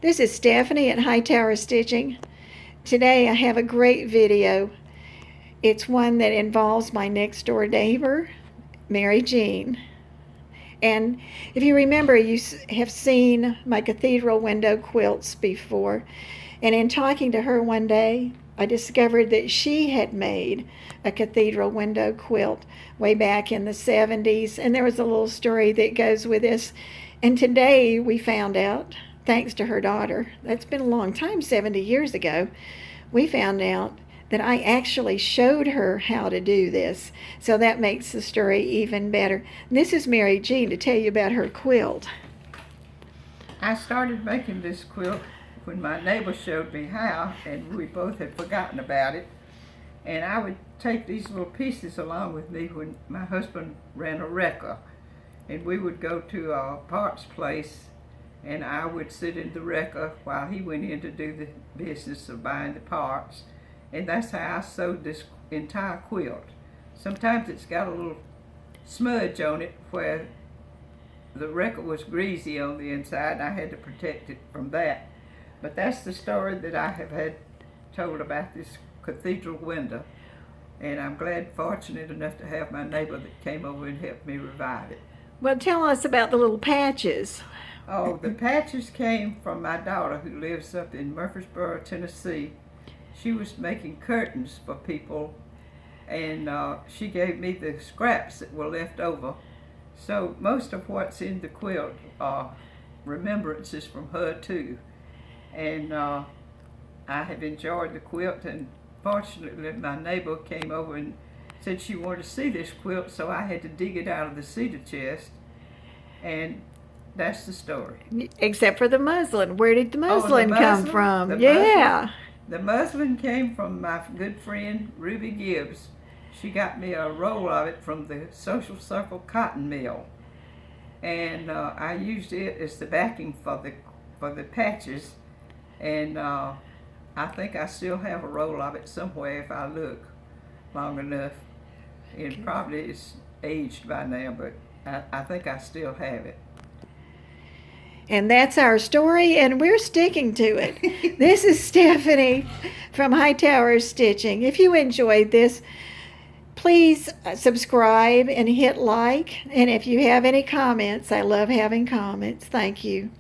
This is Stephanie at Hightower Stitching. Today I have a great video. It's one that involves my next door neighbor, Mary Jean. And if you remember, you have seen my cathedral window quilts before. And in talking to her one day, I discovered that she had made a cathedral window quilt way back in the 70s. And there was a little story that goes with this. And today we found out, thanks to her daughter, that's been a long time, 70 years ago, we found out that I actually showed her how to do this. So that makes the story even better. This is Mary Jean to tell you about her quilt. I started making this quilt when my neighbor showed me how, and we both had forgotten about it. And I would take these little pieces along with me when my husband ran a wrecker. And we would go to a parts place, and I would sit in the wrecker while he went in to do the business of buying the parts. And that's how I sewed this entire quilt. Sometimes it's got a little smudge on it where the wrecker was greasy on the inside, and I had to protect it from that. But that's the story that I have had told about this cathedral window. And I'm fortunate enough to have my neighbor that came over and helped me revive it. Well, tell us about the little patches. Oh, the patches came from my daughter who lives up in Murfreesboro, Tennessee. She was making curtains for people, and she gave me the scraps that were left over. So most of what's in the quilt are remembrances from her too. And I have enjoyed the quilt, and fortunately my neighbor came over and said she wanted to see this quilt, so I had to dig it out of the cedar chest, and that's the story. Except for the muslin. Where did the muslin come from? The muslin came from my good friend Ruby Gibbs. She got me a roll of it from the Social Circle cotton mill, and I used it as the backing for the patches, and I think I still have a roll of it somewhere if I look long enough. It probably is aged by now, but I think I still have it. And that's our story, and we're sticking to it. This is Stephanie from Hightower Stitching. If you enjoyed this, please subscribe and hit like. And if you have any comments, I love having comments. Thank you.